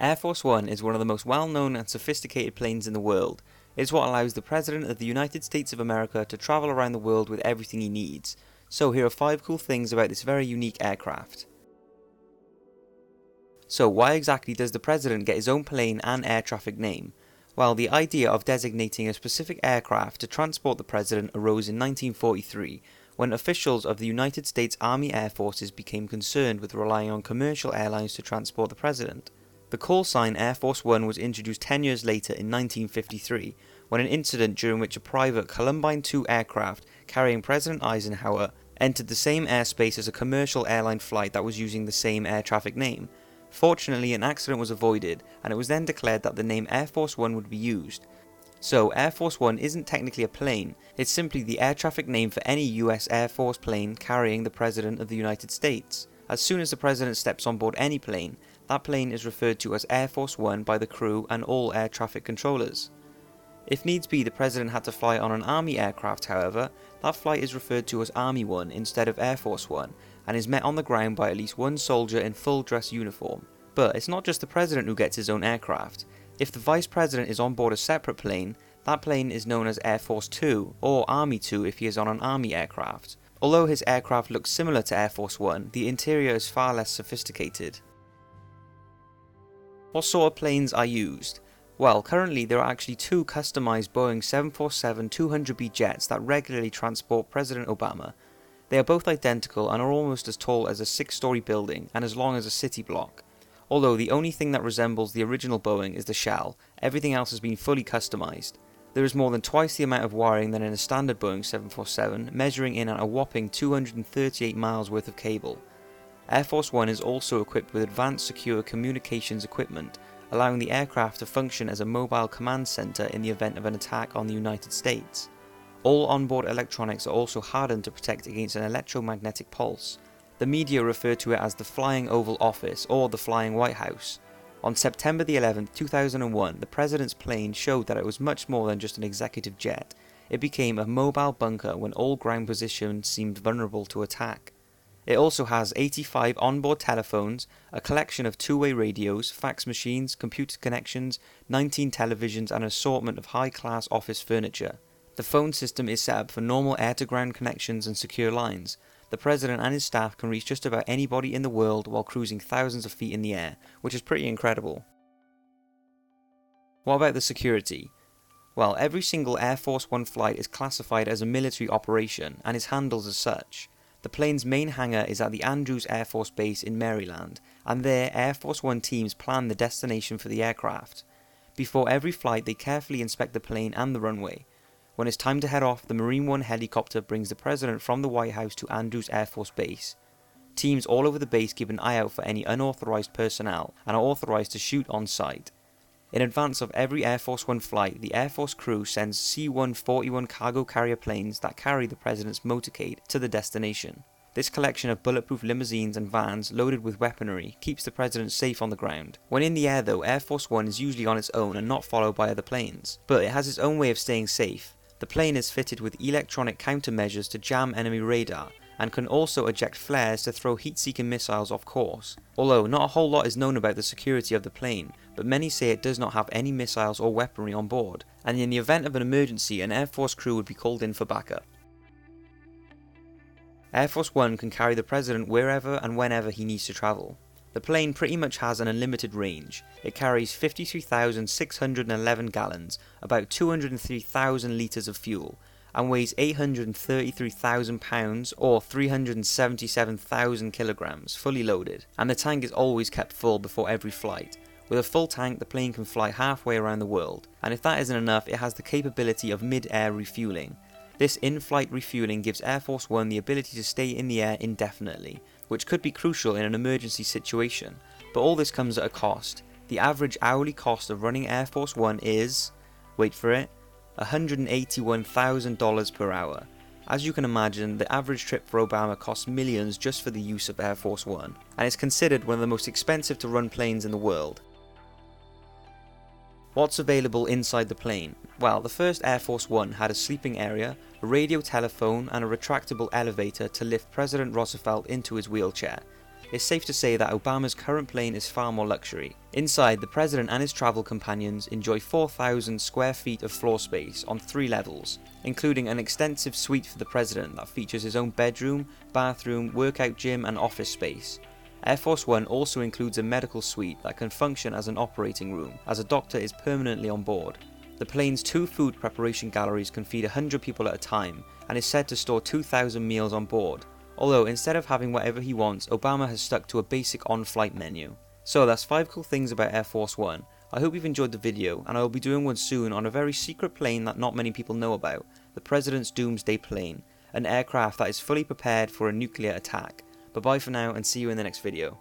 Air Force One is one of the most well-known and sophisticated planes in the world. It is what allows the President of the United States of America to travel around the world with everything he needs. So here are 5 cool things about this very unique aircraft. So why exactly does the President get his own plane and air traffic name? Well, the idea of designating a specific aircraft to transport the President arose in 1943, when officials of the United States Army Air Forces became concerned with relying on commercial airlines to transport the President. The call sign Air Force One was introduced 10 years later in 1953, when an incident during which a private Columbine II aircraft carrying President Eisenhower entered the same airspace as a commercial airline flight that was using the same air traffic name. Fortunately, an accident was avoided, and it was then declared that the name Air Force One would be used. So, Air Force One isn't technically a plane, it's simply the air traffic name for any US Air Force plane carrying the President of the United States. As soon as the President steps on board any plane, that plane is referred to as Air Force One by the crew and all air traffic controllers. If needs be, the President had to fly on an Army aircraft, however, that flight is referred to as Army One instead of Air Force One, and is met on the ground by at least one soldier in full dress uniform. But it's not just the President who gets his own aircraft. If the Vice President is on board a separate plane, that plane is known as Air Force 2, or Army 2 if he is on an Army aircraft. Although his aircraft looks similar to Air Force One, the interior is far less sophisticated. What sort of planes are used? Well, currently there are actually 2 customized Boeing 747-200B jets that regularly transport President Obama. They are both identical and are almost as tall as a 6-story building and as long as a city block. Although the only thing that resembles the original Boeing is the shell, everything else has been fully customized. There is more than twice the amount of wiring than in a standard Boeing 747, measuring in at a whopping 238 miles worth of cable. Air Force One is also equipped with advanced secure communications equipment, allowing the aircraft to function as a mobile command center in the event of an attack on the United States. All onboard electronics are also hardened to protect against an electromagnetic pulse. The media refer to it as the Flying Oval Office or the Flying White House. On September the 11th, 2001, the President's plane showed that it was much more than just an executive jet. It became a mobile bunker when all ground positions seemed vulnerable to attack. It also has 85 onboard telephones, a collection of two-way radios, fax machines, computer connections, 19 televisions and an assortment of high-class office furniture. The phone system is set up for normal air-to-ground connections and secure lines. The President and his staff can reach just about anybody in the world while cruising thousands of feet in the air, which is pretty incredible. What about the security? Well, every single Air Force One flight is classified as a military operation and is handled as such. The plane's main hangar is at the Andrews Air Force Base in Maryland, and there Air Force One teams plan the destination for the aircraft. Before every flight, they carefully inspect the plane and the runway. When it's time to head off, the Marine One helicopter brings the President from the White House to Andrews Air Force Base. Teams all over the base keep an eye out for any unauthorized personnel and are authorized to shoot on site. In advance of every Air Force One flight, the Air Force crew sends C-141 cargo carrier planes that carry the President's motorcade to the destination. This collection of bulletproof limousines and vans loaded with weaponry keeps the President safe on the ground. When in the air though, Air Force One is usually on its own and not followed by other planes, but it has its own way of staying safe. The plane is fitted with electronic countermeasures to jam enemy radar, and can also eject flares to throw heat-seeking missiles off course. Although not a whole lot is known about the security of the plane, but many say it does not have any missiles or weaponry on board, and in the event of an emergency an Air Force crew would be called in for backup. Air Force One can carry the President wherever and whenever he needs to travel. The plane pretty much has an unlimited range. It carries 53,611 gallons, about 203,000 litres of fuel, and weighs 833,000 pounds or 377,000 kilograms, fully loaded, and the tank is always kept full before every flight. With a full tank, the plane can fly halfway around the world, and if that isn't enough, it has the capability of mid-air refueling. This in-flight refueling gives Air Force One the ability to stay in the air indefinitely, which could be crucial in an emergency situation, but all this comes at a cost. The average hourly cost of running Air Force One is, wait for it, $181,000 per hour. As you can imagine, the average trip for Obama costs millions just for the use of Air Force One, and is considered one of the most expensive to run planes in the world. What's available inside the plane? Well, the first Air Force One had a sleeping area, a radio telephone and a retractable elevator to lift President Roosevelt into his wheelchair. it's safe to say that Obama's current plane is far more luxury. Inside, the president and his travel companions enjoy 4,000 square feet of floor space on 3 levels, including an extensive suite for the president that features his own bedroom, bathroom, workout gym and office space. Air Force One also includes a medical suite that can function as an operating room, as a doctor is permanently on board. The plane's 2 food preparation galleries can feed 100 people at a time, and is said to store 2,000 meals on board. Although instead of having whatever he wants, Obama has stuck to a basic on-flight menu. So that's 5 cool things about Air Force One. I hope you've enjoyed the video, and I will be doing one soon on a very secret plane that not many people know about, the President's Doomsday Plane, an aircraft that is fully prepared for a nuclear attack. Bye bye for now, and see you in the next video.